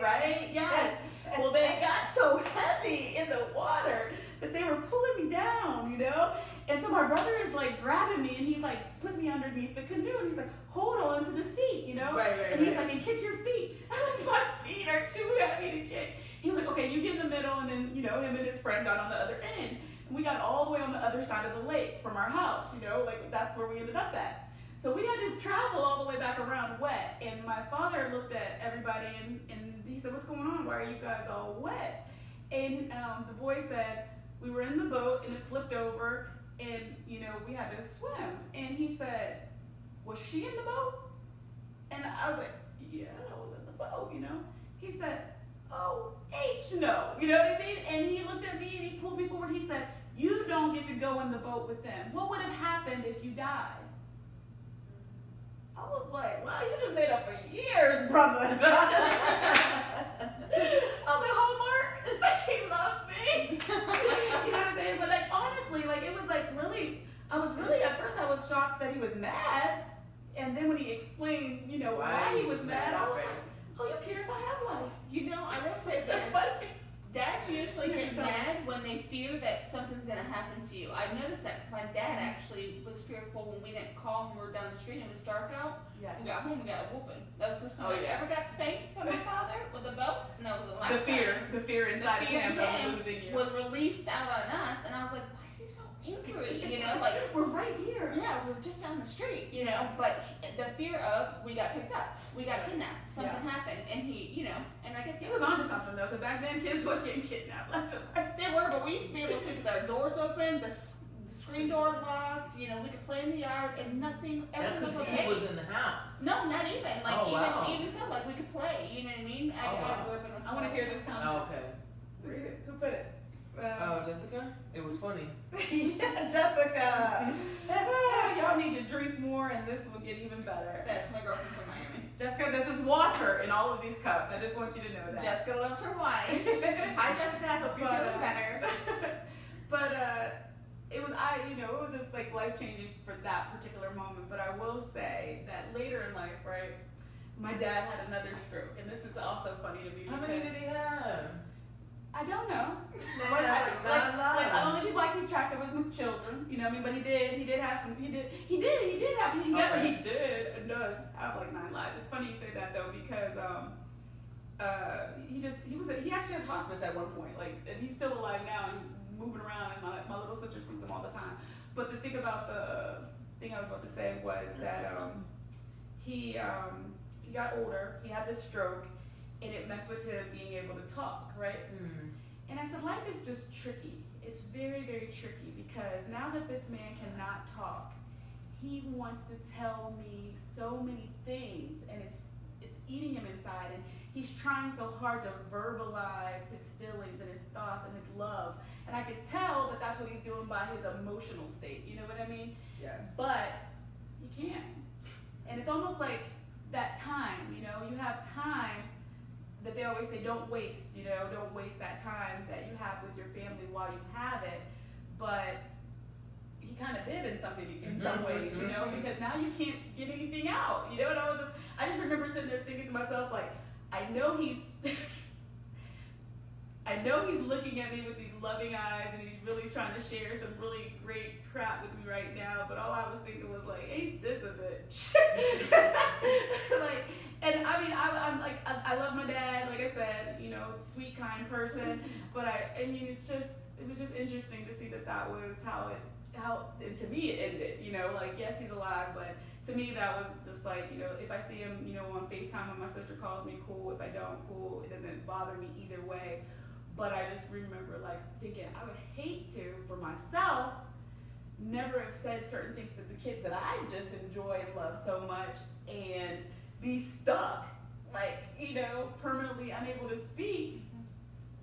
right? Yes. Well, they got so heavy in the water that they were pulling me down, you know? And so my brother is like grabbing me, and he's like putting me underneath the canoe, and he's like, hold on to the seat, you know? And he's like, and kick your feet. I'm like, my feet are too heavy to kick. He was like, okay, you get in the middle, and then, you know, him and his friend got on the other end. And we got all the way on the other side of the lake from our house, you know? Like, that's where we ended up at. So we had to travel all the way back around wet. And my father looked at everybody, and he said, what's going on? Why are you guys all wet? And the boy said, we were in the boat, and it flipped over, and, you know, we had to swim. And he said, was she in the boat? And I was like, yeah, I was in the boat, you know? He said, oh, H no. You know what I mean? And he looked at me, and he pulled me forward. He said, you don't get to go in the boat with them. What would have happened if you died? I was like, wow, you just made up for years, brother. I was like, Hallmark, he loves me. You know what I'm saying? But like, honestly, like, it was like really, at first I was shocked that he was mad. And then when he explained, you know, why he was mad, I was like, oh, you care if I have life? You know, I will say It's so this. funny. Dads usually get mad when they fear that something's going to happen to you. I've noticed that 'cause my dad actually was fearful when we didn't call when we were down the street and it was dark out. Yeah. We got home, we got a whooping. That was the first time Oh, I yeah. ever got spanked by my father with a belt, and that was the last The time. fear inside The fear of him in of him losing you. was released out on us, and I was like, why is he so angry? You know, like, We're right here. yeah, we're just down the street, you know, but the fear of we got picked up, we got kidnapped, something happened, and he, you know, and I get He was onto something though, because back then kids was getting kidnapped left and right. They were, but we used to be able to sleep with our doors open, the screen door locked, you know, we could play in the yard and nothing, That's everything was because okay. he was in the house. No, not even, like, Oh, wow. even so, like, we could play, you know what I mean? Oh, wow. grew up in a I want to hear this comment. Oh, okay. Read it. Who put it? Oh, Jessica? It was funny. Yeah, Jessica. Y'all need to drink more, and this will get even better. That's my girlfriend from Miami. Jessica, this is water in all of these cups. I just want you to know that. Jessica loves her wine. Hi, Jessica, I hope you're feeling better. But it was it was just like life changing for that particular moment. But I will say that later in life, right, my dad had another stroke, and this is also funny to me. How many did he have? I don't know. Not The only people I keep track of is my children. You know what I mean? But he did have some. He did and does have like 9 lives. It's funny you say that though, because he actually had hospice at one point. Like, and he's still alive now and moving around, and my little sister sees him all the time. But the thing about the thing I was about to say was that he got older. He had this stroke, and it messed with him being able to talk, right? Mm. And I said, life is just tricky. It's very, very tricky, because now that this man cannot talk, he wants to tell me so many things, and it's eating him inside, and he's trying so hard to verbalize his feelings and his thoughts and his love. And I could tell that that's what he's doing by his emotional state. You know what I mean? Yes. But he can't. And it's almost like that time, you know, you have time that they always say don't waste, you know, don't waste that time that you have with your family while you have it. But he kind of did in some ways, you know, because now you can't get anything out, you know. And I just remember sitting there thinking to myself, like, I know he's looking at me with these loving eyes, and he's really trying to share some really great crap with me right now. But all I was thinking was like, ain't this a bitch? Like, and I mean, I'm like, I love my dad, like I said, you know, sweet, kind person. But I mean, it was just interesting to see that was how and to me it ended, you know, like, yes, he's alive, but to me that was just like, you know, if I see him, you know, on FaceTime when my sister calls me, cool. If I don't, cool. It doesn't bother me either way. But I just remember like thinking, I would hate to, for myself, never have said certain things to the kids that I just enjoy and love so much, and be stuck, like, you know, permanently unable to speak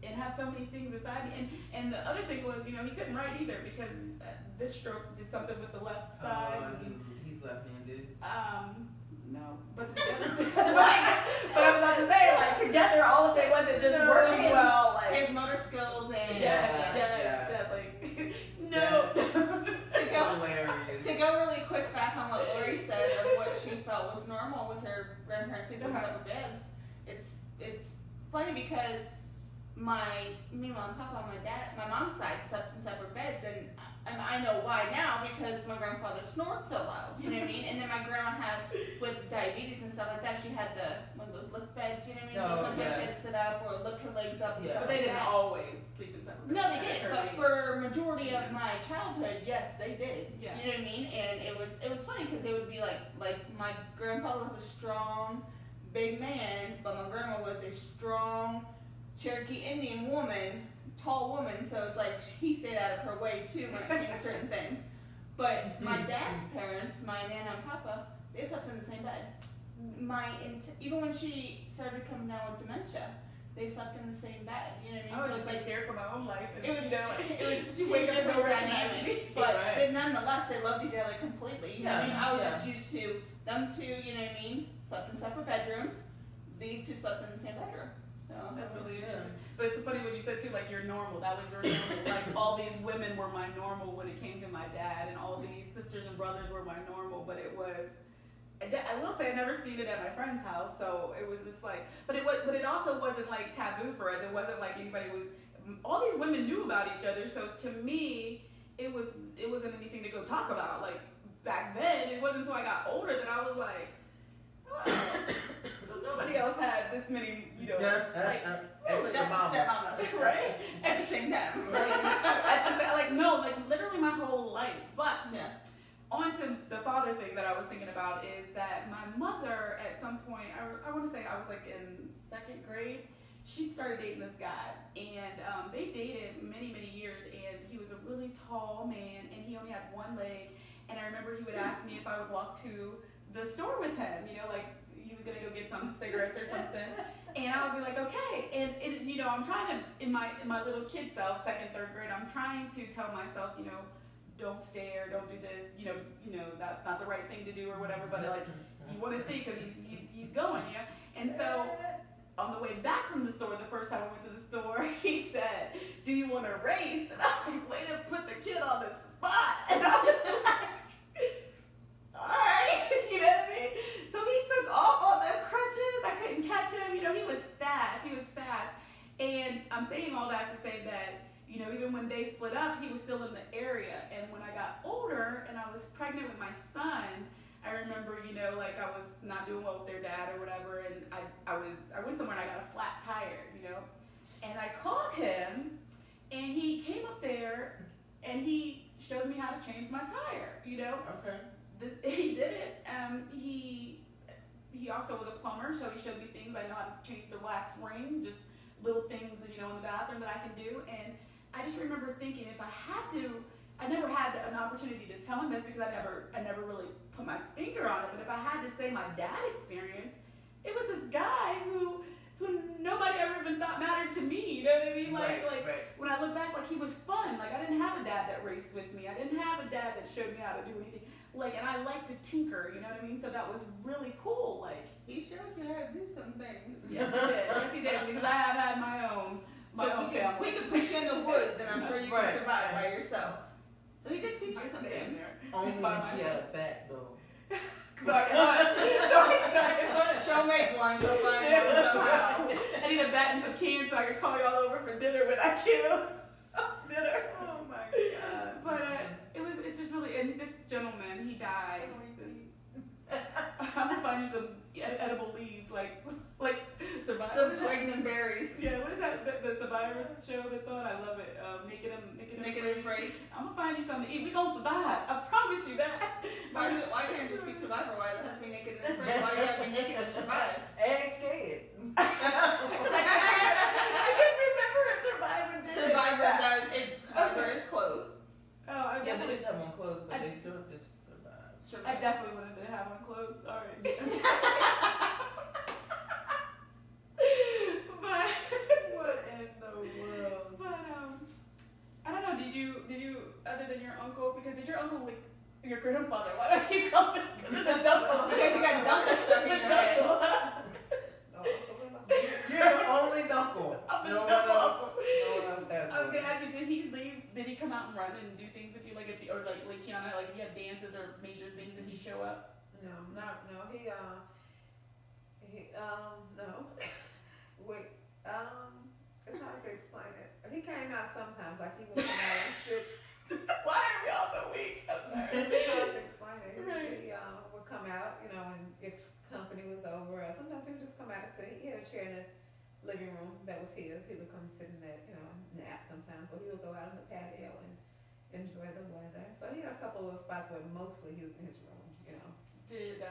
and have so many things inside me. And the other thing was, you know, he couldn't write either, because this stroke did something with the left side. He's left-handed. No, but together, but I'm about to say, like, together, all of it wasn't just working his, well, like, his motor skills and like, no. Hilarious. To go really quick back on what Lori said of what she felt was normal with her grandparents sleeping in separate beds, it's funny because me, mom, papa, my mom's side slept in separate beds, and I know why now because my grandfather snored so loud, you know what I mean? And then my grandma had, with diabetes and stuff like that, she had one of those lift beds, you know what I mean? So sometimes she had to sit up or lift her legs up and stuff But they like didn't that. always sleep in separate beds. No, they did, but for majority of my childhood, yes, they did. Yeah. You know what I mean? And it was funny because they would be like my grandfather was a strong, big man, but my grandma was a strong Cherokee Indian woman, tall woman. So it's like he stayed out of her way too when it came to certain things. But my dad's parents, my nana and papa, they slept in the same bed. Even when she started coming down with dementia, they slept in the same bed. You know what I mean? I was So just it's like scared for my own life. And, it was you know, two wake up and different go recognize dynamics, me. but Right. nonetheless they loved each other completely. You know what I mean? I was just used to them two. You know what I mean? Slept in separate bedrooms. These two slept in the same bedroom. So That's really interesting. But it's funny when you said too, like, you're normal. That was your normal. Like, all these women were my normal when it came to my dad, and all these sisters and brothers were my normal. But it was, I will say, I never seen it at my friend's house, so it was just like, but it also wasn't like taboo for us. It wasn't like anybody was. All these women knew about each other, so to me, it wasn't anything to go talk about. Like back then, it wasn't until I got older that I was like, oh, so nobody else had this many, you know, like. stepmamas, Right? At the same time. Like literally my whole life. But Yeah. on to the father thing that I was thinking about is that my mother at some point, I want to say I was like in second grade, she started dating this guy, and they dated many, many years, and he was a really tall man, and he only had one leg, and I remember he would ask me if I would walk to the store with him, you know, like he was gonna go get some cigarettes or something, and I would be like, okay, and you know, I'm trying to, in my little kid self, second, third grade, I'm trying to tell myself, you know, don't stare, don't do this, you know, that's not the right thing to do or whatever, but like, you want to see because he's going, you know, and so on the way back from the store, the first time I went to the store, he said, do you want to race? And I was like, way to put the kid on the spot, and I was like, all right, you know what I mean? So he took off on the crutches. I couldn't catch him. You know, he was fast. And I'm saying all that to say that, you know, even when they split up, he was still in the area. And when I got older and I was pregnant with my son, I remember, you know, like I was not doing well with their dad or whatever. And I went somewhere and I got a flat tire, you know. And I called him and he came up there and he showed me how to change my tire, you know. Okay. He did it. He also was a plumber, so he showed me things. I know how to change the wax ring, just little things, you know, in the bathroom that I can do. And I just remember thinking, if I had to, I never had an opportunity to tell him this because I never really put my finger on it. But if I had to say my dad experience, it was this guy who nobody ever even thought mattered to me. You know what I mean? Like when I look back, like he was fun. Like I didn't have a dad that raced with me. I didn't have a dad that showed me how to do anything. Like, and I like to tinker, you know what I mean? So that was really cool. Like, He showed you how to do some things. yes, he did. Yes, he did. Because I have had my own family. We could put you in the woods, and I'm sure you Right. can survive by yourself. So he did teach you some things. Only if she had a bat though. So I can hunt. She'll make one. She'll find one somehow. I need a bat and some cans so I can call y'all over for dinner when I kill dinner. Oh my god. But it's just really, and this gentleman, he died. I'm gonna find you some edible leaves, like Survivor. Some twigs and berries. Yeah, what is that? The Survivor show that's on? I love it. Naked and Afraid. I'm gonna find you something to eat. We gonna survive. I promise you that. Why can't it just be Survivor? Why does it have to be naked and afraid? Why do you have to be naked to survive? And scared. I couldn't remember if Survivor did. Survivor is clothed. Oh, I Yeah, they definitely, just have one clothes, but they still have to survive. I definitely wanted to have one clothes. Sorry. But What in the world? I don't know. Did you other than your uncle? Because did your uncle Your grandfather. Why do I keep calling him? Because it's a double. Because you got double stuck in your head. No, Uncle must be. You're the only uncle. I'm the No one double else. uncle. No one else has I was one. gonna ask you, did he leave? Did he come out and run and do things with you, like if you, or like Kiana, like if you have dances or major things, did he show up? No, no. He no. Wait, it's hard to explain it. He came out sometimes, like he would come out and sit. Why are we all so weak? I'm sorry. It's hard to explain it. Right. He would come out, you know, and if company was over, or sometimes he would just come out and sit. He had a chair in the living room that was his. He would come sit in that, you know, nap sometimes. So he would go out on the patio and enjoy the weather. So he had a couple of spots, but mostly he was in his room, you know. Did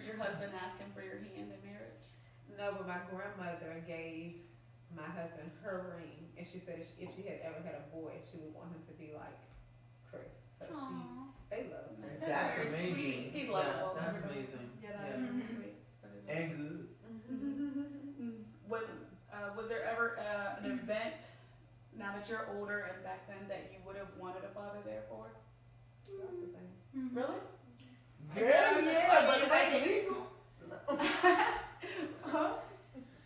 your husband ask him for your hand in marriage? No, but my grandmother gave my husband her ring, and she said if she had ever had a boy, she would want him to be like Chris. So they love Chris. That's very amazing. sweet. He's Yeah, lovable. that's amazing. Yeah, that Yeah. is sweet. That is And good. Was there ever an event, now that you're older and back then, that you would have wanted a father there for? Lots of things. Really? Girl, yeah, but it ain't legal. Huh?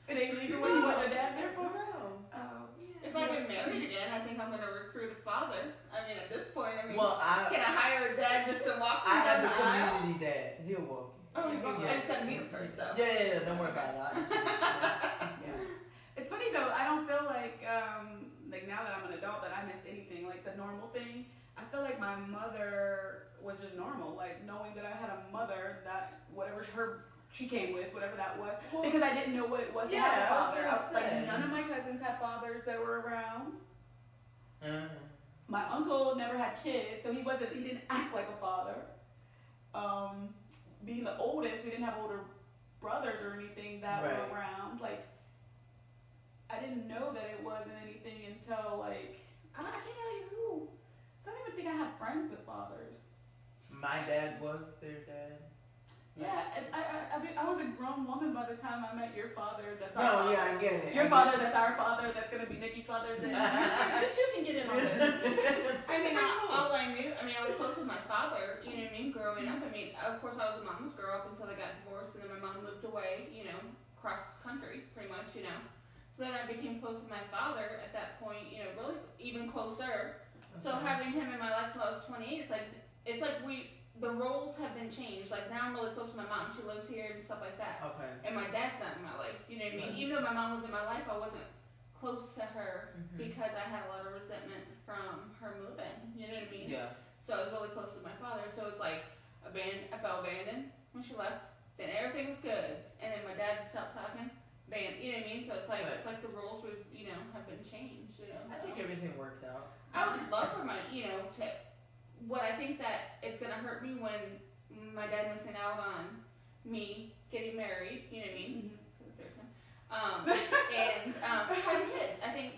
It ain't legal when you want a dad there for? No. Oh. If I get married again, I think I'm gonna recruit a father. I mean, at this point, I mean, Well, can I hire a dad just to walk me I have down the the aisle? community dad. He'll walk you. Oh, you walk- Yeah. I just gotta meet him first, though. Yeah, don't worry about it. It's funny though, I don't feel like now that I'm an adult that I missed anything, like the normal thing. I feel like my mother was just normal, like knowing that I had a mother that whatever she came with, whatever that was, because I didn't know what it was to have a Yeah, I was father. gonna Like say. none of my cousins had fathers that were around. Uh-huh. My uncle never had kids, so he didn't act like a father. Being the oldest, we didn't have older brothers or anything that Right. were around. Like, I didn't know that it wasn't anything until like, I can't tell you who. I don't even think I had friends with fathers. My dad was their dad. Yeah, and I mean, I was a grown woman by the time I met your father. That's our No, father. yeah, I get it. Your father, that's our father. That's gonna be Nikki's father. Then you two can get in on this. I mean, all I knew, I mean, I was close with my father, you know what I mean, growing up. I mean, of course, I was a mama's girl up until I got divorced, and then my mom moved away, you know, cross country, pretty much, you know. So then I became close with my father at that point, you know, really even closer. So having him in my life till I was 28, it's like the roles have been changed. Like now I'm really close with my mom. She lives here and stuff like that. Okay. And my dad's not in my life, you know what I mean? Right. Even though my mom was in my life, I wasn't close to her because I had a lot of resentment from her moving, you know what I mean? Yeah. So I was really close with my father. So it's like I felt abandoned when she left. Then everything was good, and then my dad stopped talking. You know what I mean? So it's like Right. it's like the roles have been changed. You know. I think everything works out. I would love for my to. What I think that it's gonna hurt me when my dad missing out on me getting married. You know what I mean? For the third time. And having kids. I think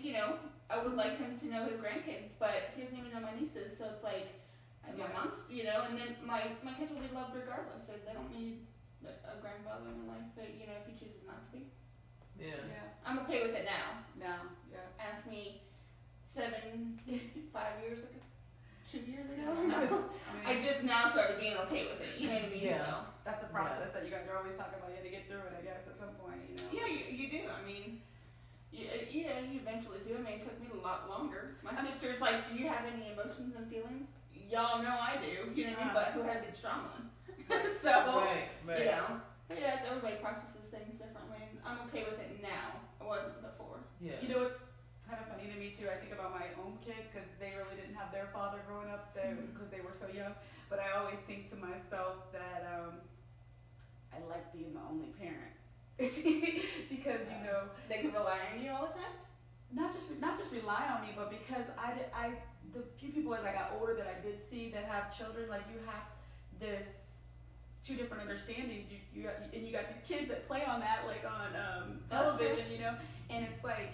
I would like him to know his grandkids, but he doesn't even know my nieces. So it's like my mom's, and then my kids will be loved regardless. So they don't need a grandfather in their life. But if he chooses not to be, Yeah. I'm okay with it now. No. Yeah. Ask me 5 years ago, 2 years ago. I just now started being okay with it. You know what I mean? Yeah. So. That's the process that you guys are always talking about. You had to get through it, I guess, at some point. Yeah, you do. I mean, you eventually do. I mean, it took me a lot longer. My sister's like, "Do you have any emotions and feelings?" Y'all know I do. You know what I mean? But who had a big strong one? So, Right. everybody processes things differently. And I'm okay with it now. I wasn't before. Yeah. It's kind of funny to me too. I think about my own kids because they really didn't have their father growing up because they were so young. But I always think to myself that I like being the only parent because They can rely on you all the time. not just rely on me, but because the few people as I got older that I did see that have children, like you have this two different understandings. You got these kids that play on that, like on television, and it's like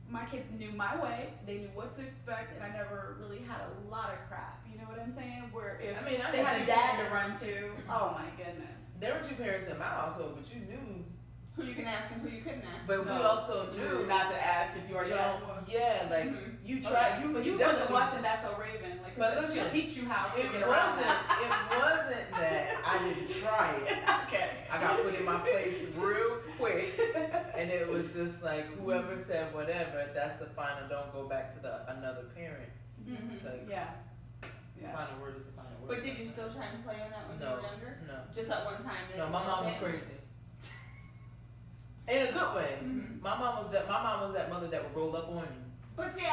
my kids knew my way, they knew what to expect, and I never really had a lot of crap. You know what I'm saying? Where if I they had a dad to parents. run to, oh my goodness. There were 2 parents in my household, but you knew. Who you can ask and who you couldn't ask. But we also knew not to ask if you already had one. Yeah, like Mhm. you tried. But you definitely wasn't watching That's So Raven. Like But She'll listen, teach you how to it get around wasn't. It wasn't that I didn't try it. Okay. I got put in my place real quick, and it was just like whoever said whatever. That's the final. Don't go back to another parent. Mhm. It's like Yeah. Yeah. final word is the final word. But did you still try and play on that when you No, were younger? no, Just that one time? no. My mom was crazy. In a good way. Mhm. My mom was that mother that would roll up on you. But see,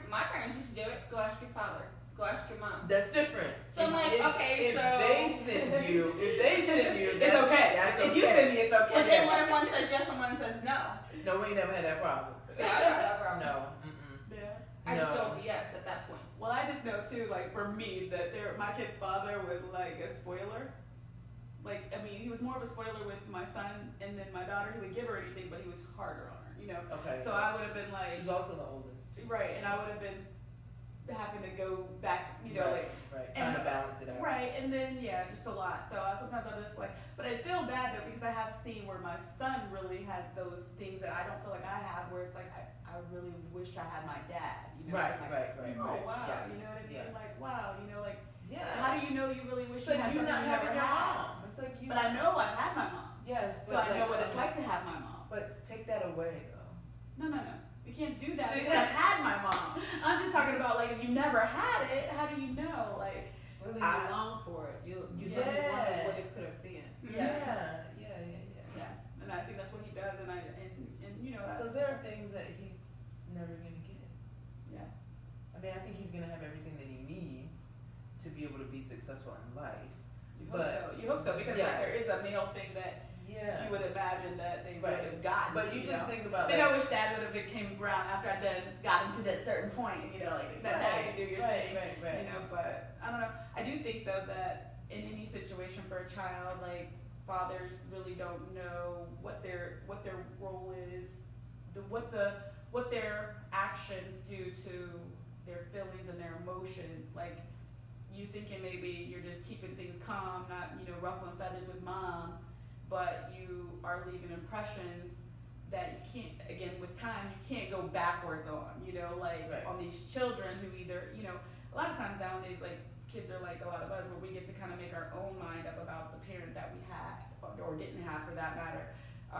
my parents used to do it. Go ask your father. Go ask your mom. That's different. So I'm like, okay, if so- they send you, It's that's, okay. That's If okay. you send me, it's But okay. then what if one says yes and one says no? No, we ain't never had that problem. See, I got that problem. No. Mm-mm. Yeah. I just No. go with the yes at that point. Well, I just know too, like for me, that my kid's father was like a spoiler. Like, I mean, he was more of a spoiler with my son, and then my daughter, he would give her anything, but he was harder on her, you know. Okay. So I would have been like, She's also the oldest. right, and I would have been having to go back, you know, right, like. right. and- Trying to balance it out. Right, and then yeah, just a lot. So sometimes I'm just like, but I feel bad though because I have seen where my son really has those things that I don't feel like I have, where it's like I really wish I had my dad. You know, Right, like, right. Oh wow, Yes, you know what I mean? yes. Like wow, you know, like Yeah. how do you know you really wish It's you like had you something not you never having your had? mom. It's like you. But I know I've had my mom, Yes. so I know what it's like to have my mom. But take that away, though. No, you can't do that See? because I've had my mom. I'm just talking about like if you never had it, how do you know? Like Whether you long for it, you Yeah. wonder what it could have been. Yeah. yeah, and I think that's what he does, and you know Because there are things that he's never gonna get. Yeah. I mean, I think he's gonna have everything that he needs to be able to be successful in life. You hope so because like, Yes. there is a male thing that Yeah. you would imagine that they would Right. have gotten. But you just know? think about I think like, I wish Dad would have came around after I done got him to that certain point, and you know, like now you do your thing, right. you know. But I don't know. I do think though that in any situation for a child, like fathers really don't know what their role is, what their actions do to their feelings and their emotions, like. You thinking maybe you're just keeping things calm, not ruffling feathers with mom, but you are leaving impressions that you can't. Again, with time, you can't go backwards on. Like Right. on these children who either a lot of times nowadays, like kids are like a lot of us, where we get to kind of make our own mind up about the parent that we had or didn't have, for that matter.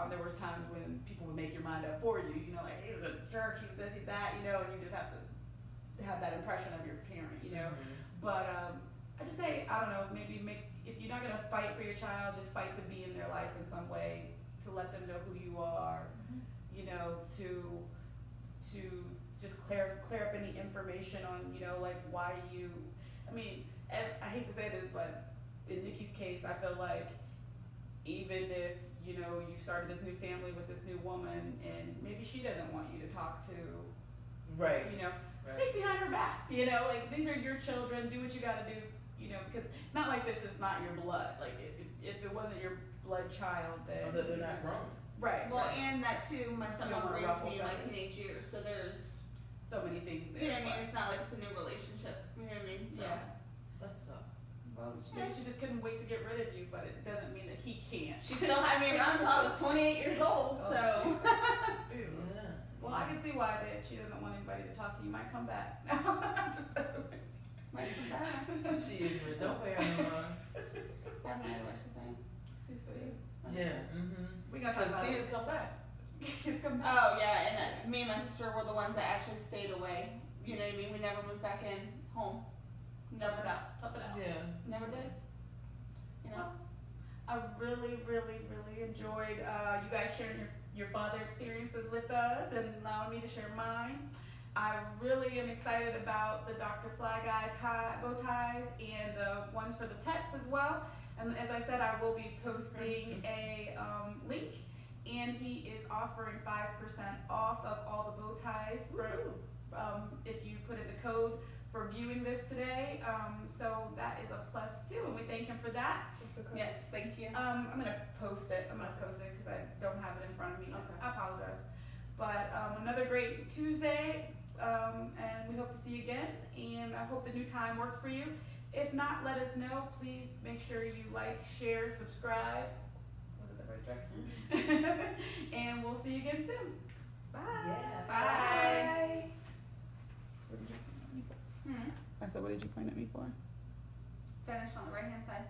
There was times when people would make your mind up for you. Like he's a jerk, he's this, he's that, and you just have to have that impression of your parent. Mhm. But I just say, I don't know, maybe if you're not gonna fight for your child, just fight to be in their life in some way, to let them know who you are, to just clear up any information on, like why you. I mean, I hate to say this, but in Nikki's case, I feel like even if you started this new family with this new woman, and maybe she doesn't want you to talk to, Right. Stick behind her back, like these are your children, do what you gotta do, because it's not like this is not your blood. Like if it wasn't your blood child, then Although they're not grown. right. Well, right. and that too, my son You don't wanna raised ruffle me in my feathers. teenage years, so there's, So many things there. you know what I mean? but- It's not like it's a new relationship. You know what I mean? So. Yeah. That's tough. Well, maybe she just couldn't wait to get rid of you, but it doesn't mean that he can't. She still had me around until I was 28 years old, Oh, so. Yeah. Well, I can see why that she doesn't want anybody to talk to you. Might come back. Just messing with you. Might come back. She ignorant. Don't pay her no mind. That might what she's saying. She's sweet. Yeah. Mm-hmm. We got time. Because kids come back. Kids come back. Oh, yeah, and me and my sister were the ones that actually stayed away. You know what I mean? We never moved back in home. Never got. Tough it out. Yeah. Never did. You know? I really, really, really enjoyed you guys sharing your father experiences with us and allowing me to share mine. I really am excited about the Dr. Fly Guy bow ties and the ones for the pets as well. And as I said, I will be posting a link, and he is offering 5% off of all the bow ties if you put in the code for viewing this today. So that is a plus too, and we thank him for that. Yes, thank you. I'm gonna post it. Because I don't have it in front of me. Okay. I apologize. But another great Tuesday, and we hope to see you again. And I hope the new time works for you. If not, let us know. Please make sure you like, share, subscribe. Was it the right direction? And we'll see you again soon. Bye. Yeah. Bye. Hmm. I said So what did you point at me for? Finish on the right hand side.